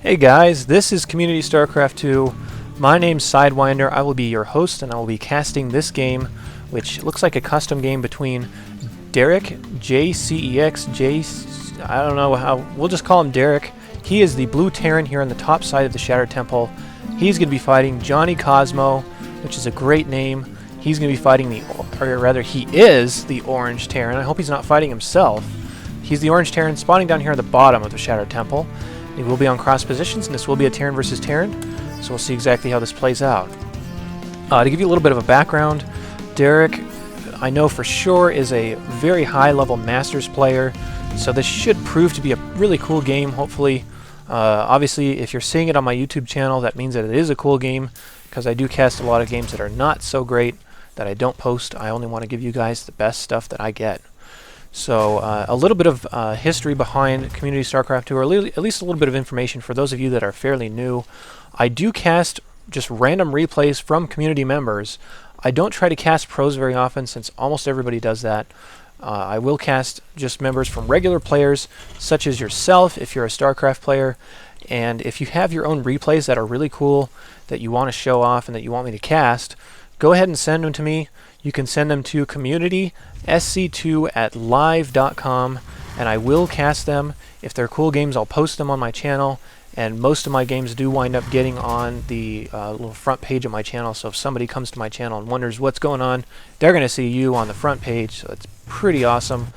Hey guys, this is Community Starcraft 2. My name's Sidewinder. I will be your host and I will be casting this game, which looks like a custom game between DerekJCEX, I don't know how, we'll just call him Derek. He is the blue Terran here on the top side of the Shattered Temple. He's going to be fighting JonnyCosMo, which is a great name. He's going to be fighting he is the orange Terran. I hope he's not fighting himself. He's the orange Terran spawning down here at the bottom of the Shattered Temple. He will be on cross positions, and this will be a Terran versus Terran, so we'll see exactly how this plays out. To give you a little bit of a background, Derek, I know for sure, is a very high-level Masters player, so this should prove to be a really cool game, hopefully. Obviously, if you're seeing it on my YouTube channel, that means that it is a cool game, because I do cast a lot of games that are not so great, that I don't post. I only want to give you guys the best stuff that I get. So a little bit of history behind Community StarCraft 2, or at least a little bit of information for those of you that are fairly new. I do cast just random replays from community members. I don't try to cast pros very often since almost everybody does that. I will cast just members from regular players such as yourself if you're a StarCraft player, and if you have your own replays that are really cool that you want to show off and that you want me to cast, go ahead and send them to me. You can send them to communitysc2@live.com, and I will cast them. If they're cool games, I'll post them on my channel, and most of my games do wind up getting on the little front page of my channel, so if somebody comes to my channel and wonders what's going on, they're going to see you on the front page, so it's pretty awesome.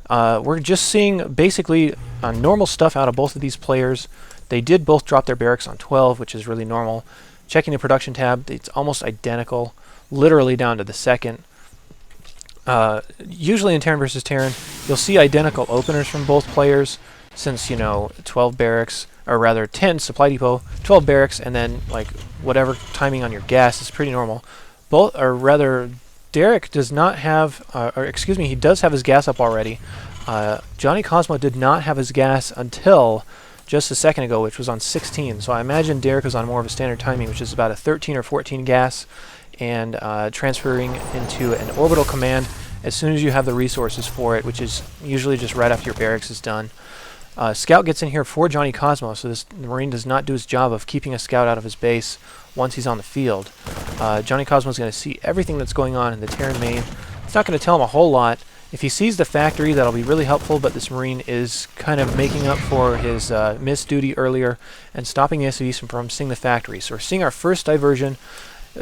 We're just seeing basically normal stuff out of both of these players. They did both drop their barracks on 12, which is really normal. Checking the production tab, it's almost identical, literally down to the second. Usually in Terran versus Terran, you'll see identical openers from both players, since, you know, 12 barracks, or rather 10 supply depot, 12 barracks, and then like whatever timing on your gas is pretty normal. Both, or rather, Derek does not have, he does have his gas up already. JonnyCosMo did not have his gas until just a second ago, which was on 16. So I imagine Derek was on more of a standard timing, which is about a 13 or 14 gas, and transferring into an orbital command as soon as you have the resources for it, which is usually just right after your barracks is done. Scout gets in here for JonnyCosMo, so the Marine does not do his job of keeping a scout out of his base once he's on the field. JonnyCosMo is going to see everything that's going on in the Terran main. It's not going to tell him a whole lot. If he sees the factory, that'll be really helpful, but this Marine is kind of making up for his missed duty earlier and stopping the SCVs from seeing the factory. So we're seeing our first diversion.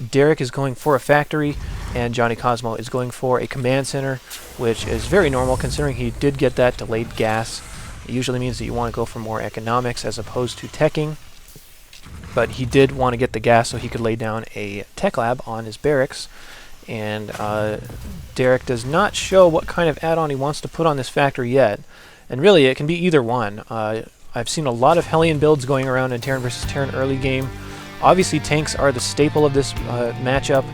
Derek is going for a factory, and JonnyCosMo is going for a command center, which is very normal considering he did get that delayed gas. It usually means that you want to go for more economics as opposed to teching, but he did want to get the gas so he could lay down a tech lab on his barracks. And Derek does not show what kind of add-on he wants to put on this factory yet, and really it can be either one. I've seen a lot of Hellion builds going around in Terran versus Terran early game. Obviously tanks are the staple of this matchup,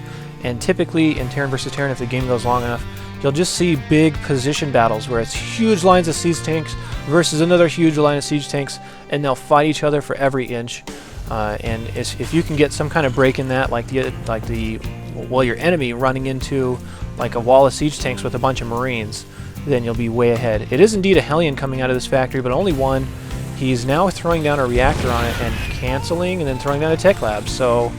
and typically in Terran versus Terran, if the game goes long enough, you'll just see big position battles where it's huge lines of siege tanks versus another huge line of siege tanks, and they'll fight each other for every inch. And if you can get some kind of break in that, like your enemy running into like a wall of siege tanks with a bunch of Marines, then you'll be way ahead. It is indeed a Hellion coming out of this factory, but only one. He's now throwing down a reactor on it and canceling, and then throwing down a tech lab. So,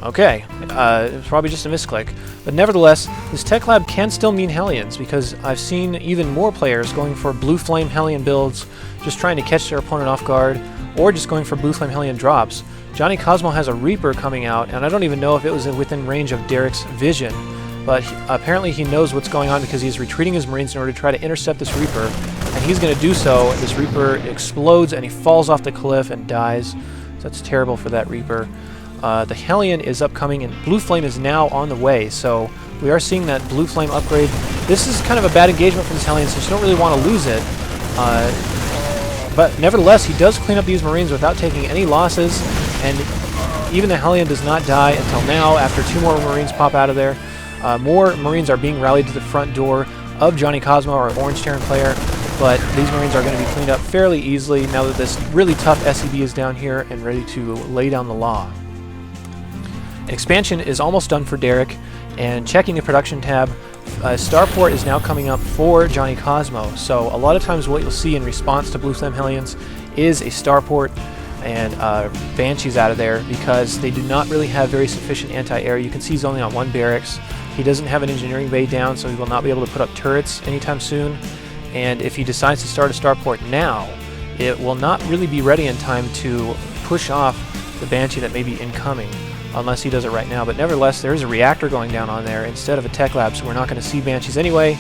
okay, it's probably just a misclick. But nevertheless, this tech lab can still mean Hellions, because I've seen even more players going for Blue Flame Hellion builds, just trying to catch their opponent off guard, or just going for Blue Flame Hellion drops. JonnyCosMo has a Reaper coming out, and I don't even know if it was within range of Derek's vision, but apparently he knows what's going on because he's retreating his Marines in order to try to intercept this Reaper, and he's going to do so. This Reaper explodes and he falls off the cliff and dies, so that's terrible for that Reaper. The Hellion is upcoming, and Blue Flame is now on the way, so we are seeing that Blue Flame upgrade. This is kind of a bad engagement for this Hellion, since you don't really want to lose it. But nevertheless, he does clean up these Marines without taking any losses, and even the Hellion does not die until now, after 2 more Marines pop out of there. More Marines are being rallied to the front door of JonnyCosMo, our Orange Terran player, but these Marines are going to be cleaned up fairly easily now that this really tough SCV is down here and ready to lay down the law. Expansion is almost done for Derek, and checking the production tab, Starport is now coming up for JonnyCosMo. So a lot of times what you'll see in response to Blue Flame Hellions is a starport and Banshees out of there, because they do not really have very sufficient anti-air. You can see he's only on 1 barracks. He doesn't have an engineering bay down, so he will not be able to put up turrets anytime soon. And if he decides to start a starport now, it will not really be ready in time to push off the Banshee that may be incoming, unless he does it right now. But nevertheless, there is a reactor going down on there instead of a tech lab, so we're not going to see Banshees anyway.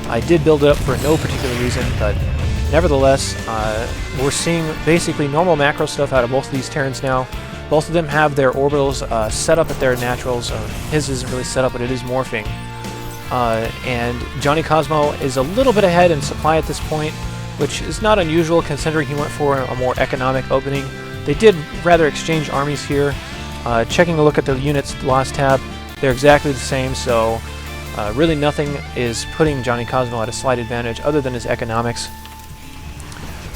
I did build it up for no particular reason, but nevertheless, we're seeing basically normal macro stuff out of both of these Terrans now. Both of them have their orbitals set up at their naturals. His isn't really set up, but it is morphing. And JonnyCosMo is a little bit ahead in supply at this point, which is not unusual considering he went for a more economic opening. They did rather exchange armies here. Checking a look at the units lost tab, they're exactly the same, so really nothing is putting JonnyCosMo at a slight advantage other than his economics.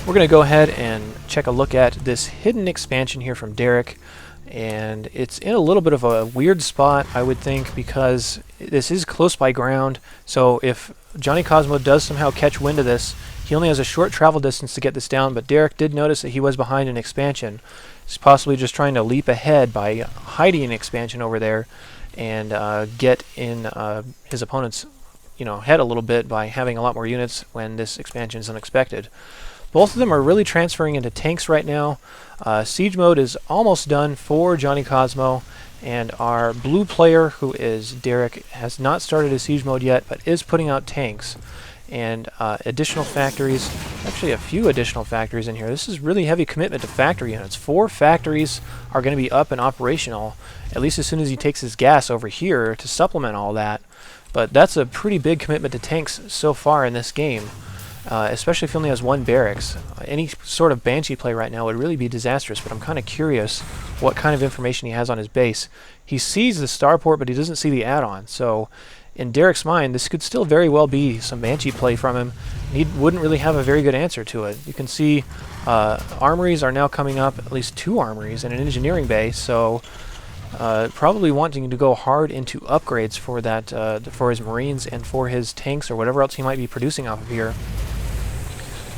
We're going to go ahead and check a look at this hidden expansion here from Derek, and it's in a little bit of a weird spot, I would think, because this is close by ground. So if JonnyCosMo does somehow catch wind of this, he only has a short travel distance to get this down, but Derek did notice that he was behind an expansion. He's possibly just trying to leap ahead by hiding an expansion over there and get in his opponent's head a little bit by having a lot more units when this expansion is unexpected. Both of them are really transferring into tanks right now. Siege mode is almost done for JonnyCosMo, and our blue player, who is Derek, has not started his siege mode yet, but is putting out tanks and additional factories. Actually, a few additional factories in here. This is really heavy commitment to factory units. 4 factories are going to be up and operational, at least as soon as he takes his gas over here to supplement all that. But that's a pretty big commitment to tanks so far in this game. Especially if he only has 1 barracks. Any sort of Banshee play right now would really be disastrous, but I'm kind of curious what kind of information he has on his base. He sees the starport, but he doesn't see the add-on, so in Derek's mind, this could still very well be some Banshee play from him. He wouldn't really have a very good answer to it. You can see armories are now coming up, at least 2 armories and an engineering bay, so probably wanting to go hard into upgrades for that, for his Marines and for his tanks or whatever else he might be producing off of here.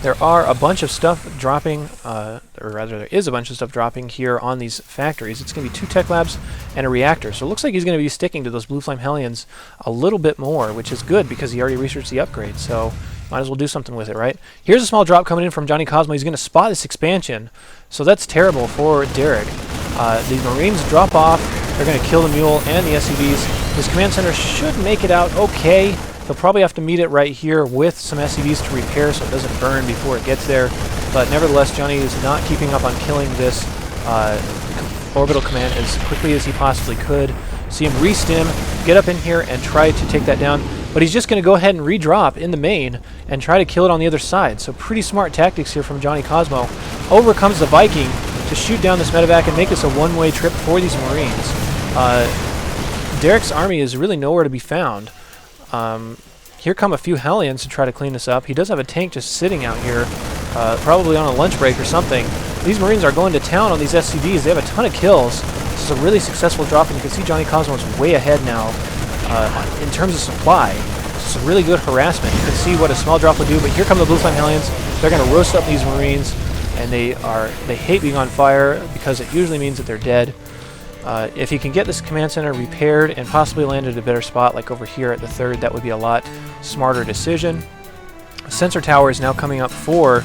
There are a bunch of stuff dropping, or rather there is a bunch of stuff dropping here on these factories. It's going to be 2 tech labs and a reactor. So it looks like he's going to be sticking to those Blue Flame Hellions a little bit more, which is good because he already researched the upgrade. So might as well do something with it, right? Here's a small drop coming in from JonnyCosMo. He's going to spot this expansion. So that's terrible for Derek. The Marines drop off. They're going to kill the Mule and the SCVs. His command center should make it out okay. He'll probably have to meet it right here with some SCVs to repair so it doesn't burn before it gets there. But nevertheless, Johnny is not keeping up on killing this orbital command as quickly as he possibly could. See him re-stim, get up in here and try to take that down. But he's just going to go ahead and redrop in the main and try to kill it on the other side. So pretty smart tactics here from JonnyCosMo. Over comes the Viking to shoot down this medevac and make this a one-way trip for these Marines. Derek's army is really nowhere to be found. Here come a few Hellions to try to clean this up. He does have a tank just sitting out here, probably on a lunch break or something. These Marines are going to town on these SCVs. They have a ton of kills. This is a really successful drop, and you can see JonnyCosMo is way ahead now in terms of supply. It's a really good harassment. You can see what a small drop would do, but here come the Blue Flame Hellions. They're going to roast up these Marines, and they hate being on fire because it usually means that they're dead. If he can get this command center repaired and possibly landed at a better spot, like over here at the 3rd, that would be a lot smarter decision. Sensor tower is now coming up for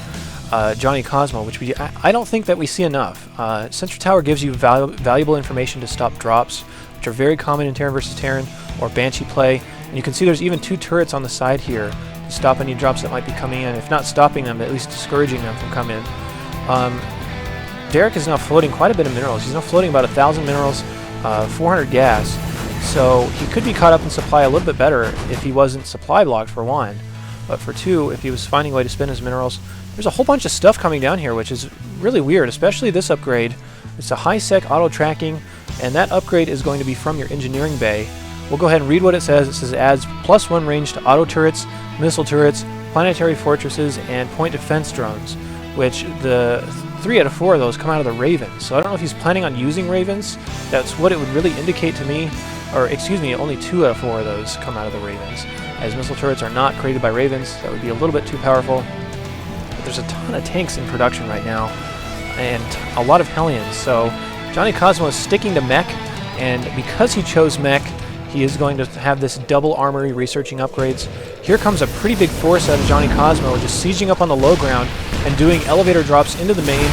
JonnyCosMo, which I don't think that we see enough. Sensor tower gives you valuable information to stop drops, which are very common in Terran versus Terran or Banshee play. And you can see there's even 2 turrets on the side here to stop any drops that might be coming in. If not stopping them, at least discouraging them from coming in. Derek is now floating quite a bit of minerals. He's now floating about 1,000 minerals, 400 gas. So he could be caught up in supply a little bit better if he wasn't supply blocked, for 1. But for 2, if he was finding a way to spend his minerals. There's a whole bunch of stuff coming down here, which is really weird, especially this upgrade. It's a high-sec auto-tracking, and that upgrade is going to be from your engineering bay. We'll go ahead and read what it says. It says it adds +1 range to auto turrets, missile turrets, planetary fortresses, and point defense drones, which the 3 out of 4 of those come out of the Ravens. So I don't know if he's planning on using Ravens. That's what it would really indicate to me. Or, excuse me, only 2 out of 4 of those come out of the Ravens. As missile turrets are not created by Ravens, that would be a little bit too powerful. there's a ton of tanks in production right now, and a lot of Hellions. So JonnyCosMo is sticking to mech, and because he chose mech, he is going to have this double armory researching upgrades. Here comes a pretty big force out of JonnyCosMo, just sieging up on the low ground and doing elevator drops into the main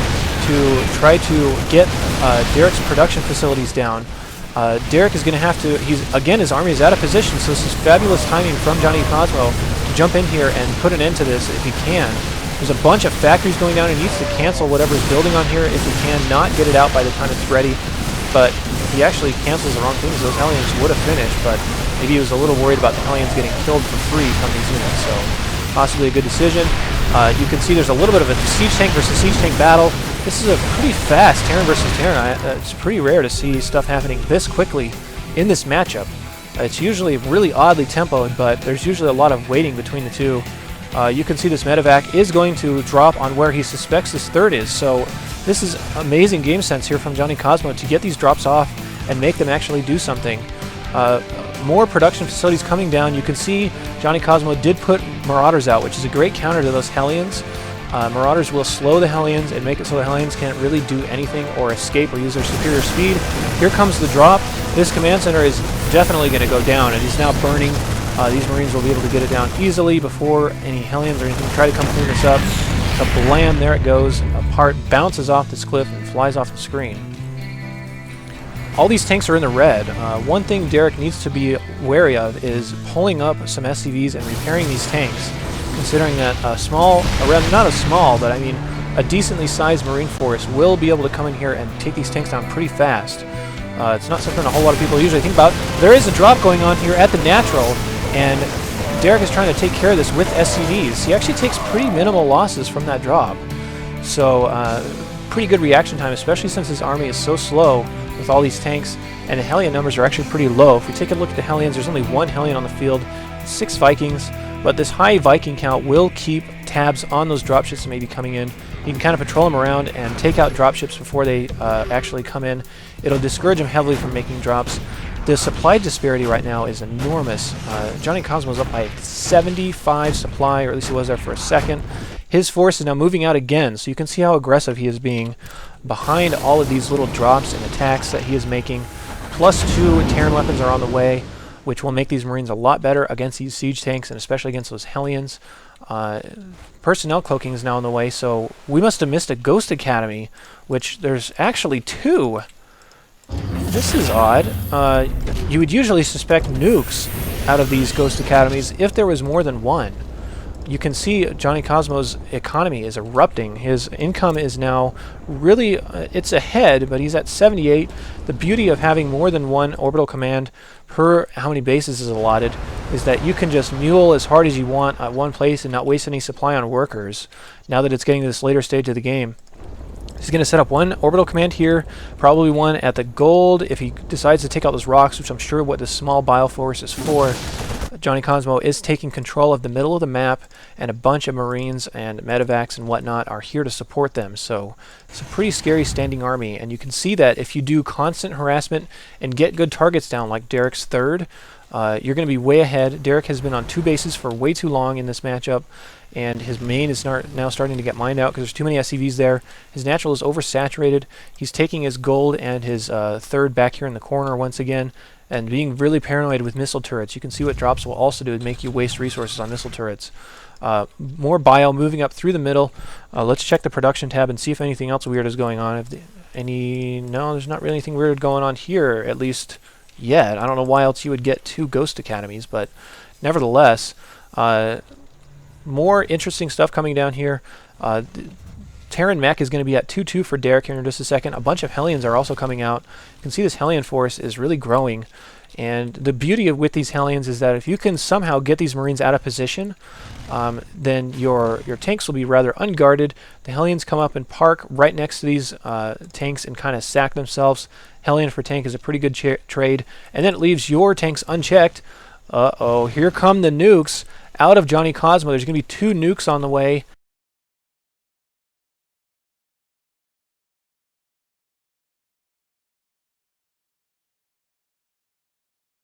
to try to get Derek's production facilities down. Derek is going to have to, again, his army is out of position, so this is fabulous timing from JonnyCosMo to jump in here and put an end to this if he can. There's a bunch of factories going down. He needs to cancel whatever's building on here if he can, not get it out by the time it's ready. But he actually cancels the wrong things. Those Hellions would have finished, but maybe he was a little worried about the Hellions getting killed for free from these units, so possibly a good decision. You can see there's a little bit of a siege tank versus siege tank battle. This is a pretty fast Terran versus Terran. It's pretty rare to see stuff happening this quickly in this matchup. It's usually really oddly tempoed, but there's usually a lot of waiting between the two. You can see this medevac is going to drop on where he suspects this third is, so this is amazing game sense here from JonnyCosMo to get these drops off and make them actually do something. More production facilities coming down. You can see JonnyCosMo did put Marauders out, which is a great counter to those Hellions. Marauders will slow the Hellions and make it so the Hellions can't really do anything or escape or use their superior speed. Here comes the drop. This command center is definitely going to go down, and he's now burning. These Marines will be able to get it down easily before any Hellions or anything try to come clean this up. Kablam, there it goes. A part bounces off this cliff and flies off the screen. All these tanks are in the red. One thing Derek needs to be wary of is pulling up some SCVs and repairing these tanks, considering that a small, not a small, but I mean a decently sized Marine force will be able to come in here and take these tanks down pretty fast. It's not something a whole lot of people usually think about. There is a drop going on here at the natural, and Derek is trying to take care of this with SCVs. He actually takes pretty minimal losses from that drop. So pretty good reaction time, especially since his army is so slow with all these tanks, and the Hellion numbers are actually pretty low. If we take a look at the Hellions, there's only 1 Hellion on the field, 6 Vikings, but this high Viking count will keep tabs on those dropships that may be coming in. You can kind of patrol them around and take out dropships before they actually come in. It'll discourage them heavily from making drops. The supply disparity right now is enormous. JonnyCosMo is up by 75 supply, or at least he was there for a second. His force is now moving out again, so you can see how aggressive he is being behind all of these little drops and attacks that he is making. +2 Terran weapons are on the way, which will make these Marines a lot better against these siege tanks, and especially against those Hellions. Personnel cloaking is now on the way, so we must have missed a Ghost Academy, which there's actually 2. This is odd. You would usually suspect nukes out of these Ghost Academies if there was more than one. You can see JonnyCosMo's economy is erupting. His income is now really, it's ahead, but he's at 78. The beauty of having more than one orbital command per how many bases is allotted is that you can just mule as hard as you want at one place and not waste any supply on workers now that it's getting to this later stage of the game. He's going to set up one orbital command here, probably one at the gold if he decides to take out those rocks, which I'm sure what this small bioforce is for. JonnyCosMo is taking control of the middle of the map, and a bunch of Marines and medevacs and whatnot are here to support them. So it's a pretty scary standing army, and you can see that if you do constant harassment and get good targets down like Derek's third, you're going to be way ahead. Derek has been on 2 bases for way too long in this matchup, and his main is now starting to get mined out because there's too many SCVs there. His natural is oversaturated. He's taking his gold and his third back here in the corner once again, and being really paranoid with missile turrets. You can see what drops will also do is make you waste resources on missile turrets. More bio moving up through the middle. Let's check the production tab and see if anything else weird is going on. No, there's not really anything weird going on here, at least yet. I don't know why else you would get 2 Ghost Academies, but nevertheless, more interesting stuff coming down here. Terran mech is going to be at 2-2 for Derek here in just a second. A bunch of Hellions are also coming out. You can see this Hellion force is really growing. And the beauty with these Hellions is that if you can somehow get these Marines out of position, then your tanks will be rather unguarded. The Hellions come up and park right next to these tanks and kind of sack themselves. Hellion for tank is a pretty good trade. And then it leaves your tanks unchecked. Uh-oh, here come the nukes out of JonnyCosMo. There's going to be 2 nukes on the way.